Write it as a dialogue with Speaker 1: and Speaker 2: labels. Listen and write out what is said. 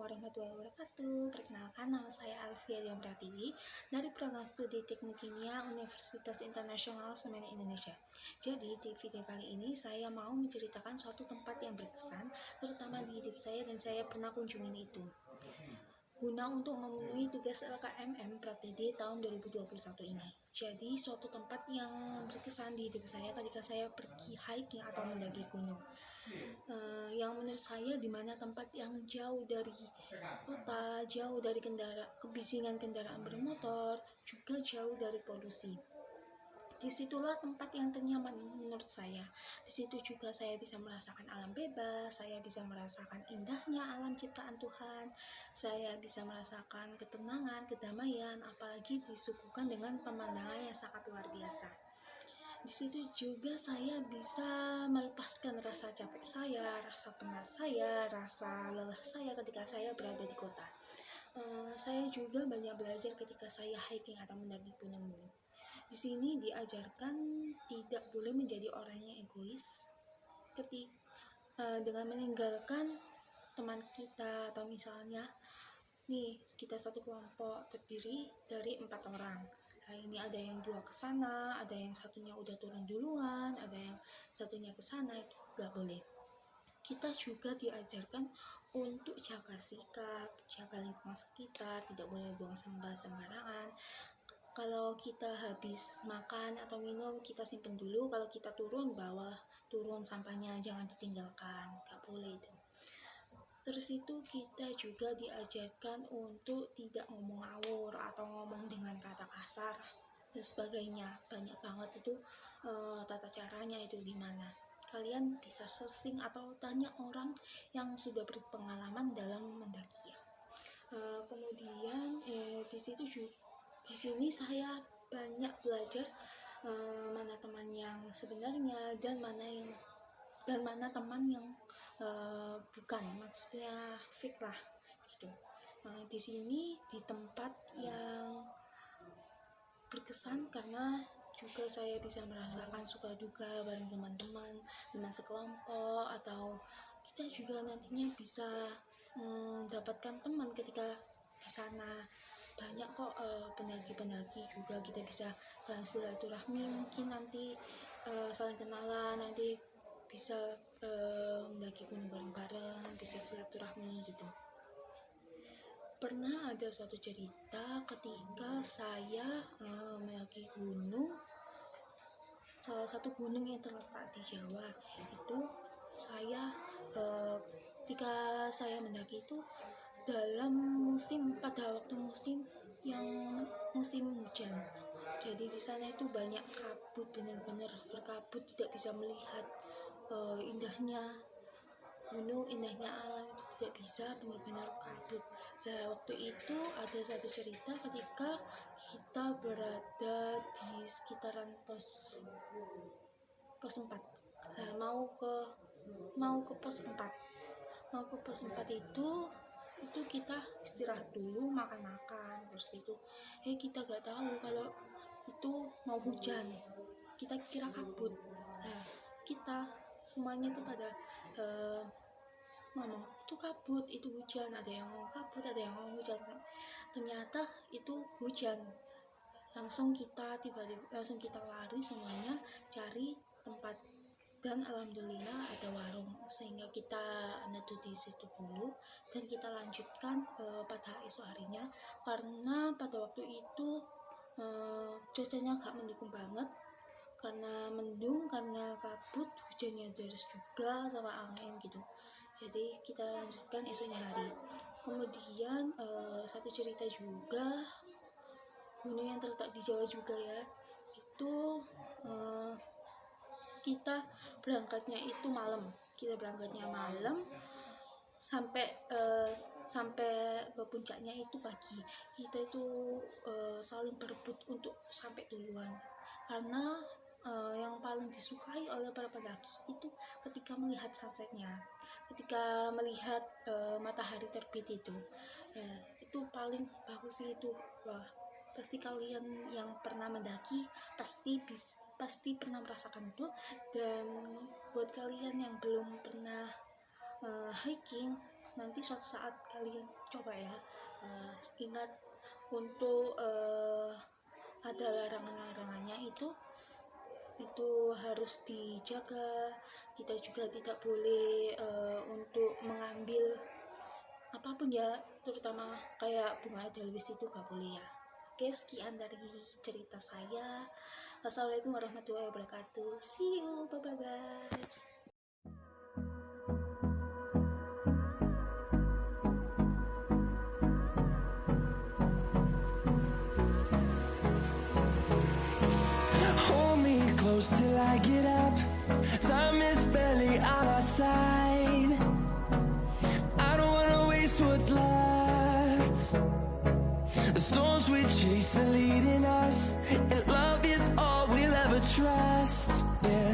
Speaker 1: warahmatullahi wabarakatuh. Perkenalkan, nama saya Alfia Dian Pratiwi dari program studi Teknik Kimia Universitas Internasional Semen Indonesia. Jadi di video kali ini saya mau menceritakan suatu tempat yang berkesan, terutama di hidup saya dan saya pernah kunjungi itu. Guna untuk memenuhi tugas LKMM Pratidi tahun 2021 ini. Jadi suatu tempat yang berkesan di hidup saya ketika saya pergi hiking atau mendaki gunung. Yang menurut saya dimana tempat yang jauh dari kota, jauh dari kebisingan kendaraan bermotor, juga jauh dari polusi. Disitulah tempat yang ternyaman menurut saya. Disitu juga saya bisa merasakan alam bebas, saya bisa merasakan indahnya alam ciptaan Tuhan, saya bisa merasakan ketenangan, kedamaian, apalagi disuguhkan dengan pemandangan yang sangat luar biasa. Di situ juga saya bisa melepaskan rasa capek saya, rasa penat saya, rasa lelah saya ketika saya berada di kota. Saya juga banyak belajar ketika saya hiking atau mendaki gunung ini. Di sini diajarkan tidak boleh menjadi orang yang egois dengan meninggalkan teman kita, atau misalnya nih kita satu kelompok terdiri dari 4 orang. Nah, ini ada yang 2 ke sana, ada yang satunya udah turun duluan, ada yang satunya ke sana, itu nggak boleh. Kita juga diajarkan untuk jaga sikap, jaga lingkungan sekitar, tidak boleh buang sampah sembarangan. Kalau kita habis makan atau minum, kita simpen dulu. Kalau kita turun sampahnya, jangan ditinggalkan, nggak boleh itu. Terus itu kita juga diajarkan untuk tidak ngomong ngawur atau ngomong dengan kata kasar dan sebagainya. Banyak banget itu tata caranya itu gimana. Kalian bisa searching atau tanya orang yang sudah berpengalaman dalam mendaki. Kemudian di sini saya banyak belajar mana teman yang sebenarnya dan mana teman yang bukan, maksudnya fake lah gitu. Di sini di tempat yang berkesan karena juga saya bisa merasakan suka duka bareng teman-teman sekelompok, atau kita juga nantinya bisa mendapatkan teman ketika di sana. Banyak kok pendaki-pendaki juga kita bisa saling silaturahmi, mungkin nanti saling kenalan, nanti bisa mendaki gunung bareng-bareng, bisa silaturahmi gitu. Pernah ada suatu cerita ketika saya mendaki gunung, salah satu gunung yang terletak di Jawa. Itu saya ketika saya mendaki itu pada waktu musim hujan. Jadi di sana itu banyak kabut, benar-benar berkabut, tidak bisa melihat indahnya gunung, indahnya alam, itu tidak bisa, benar-benar kabut. Nah, waktu itu ada satu cerita ketika kita berada di sekitaran pos 4. Nah, mau ke pos 4 itu kita istirahat dulu, makan-makan. Terus itu kita gak tahu kalau itu mau hujan, kita kira kabut. Nah, kita semuanya itu pada ngomong itu kabut, itu hujan. Ada yang ngomong kabut, ada yang ngomong hujan. Ternyata itu hujan. Langsung kita lari semuanya cari tempat, dan alhamdulillah ada warung, sehingga kita neduh di situ dulu dan kita lanjutkan pada esok harinya. Karena pada waktu itu cuacanya gak mendukung banget, karena mendung, karena kabut, hujannya deras juga sama angin gitu. Jadi kita lanjutkan esoknya hari. Kemudian satu cerita juga, gunung yang terletak di Jawa juga ya, itu kita berangkatnya malam sampai ke puncaknya itu pagi. Kita itu saling berebut untuk sampai duluan, karena yang paling disukai oleh para pendaki itu ketika melihat sunsetnya, ketika melihat matahari terbit itu paling bagus itu. Wah, pasti kalian yang pernah mendaki pasti pernah merasakan itu. Dan buat kalian yang belum pernah hiking, nanti suatu saat kalian coba ya, ingat untuk ada larangan-larangannya itu harus dijaga. Kita juga tidak boleh untuk mengambil apapun ya, terutama kayak bunga edelweiss itu gak boleh ya. Oke, sekian dari cerita saya. Wassalamualaikum warahmatullahi wabarakatuh. See you, bye bye guys.
Speaker 2: Hold me close till I get up. Time is barely on our side. I don't wanna waste what's left. The storms we chase are leading us, and love is all we'll ever trust. Yeah.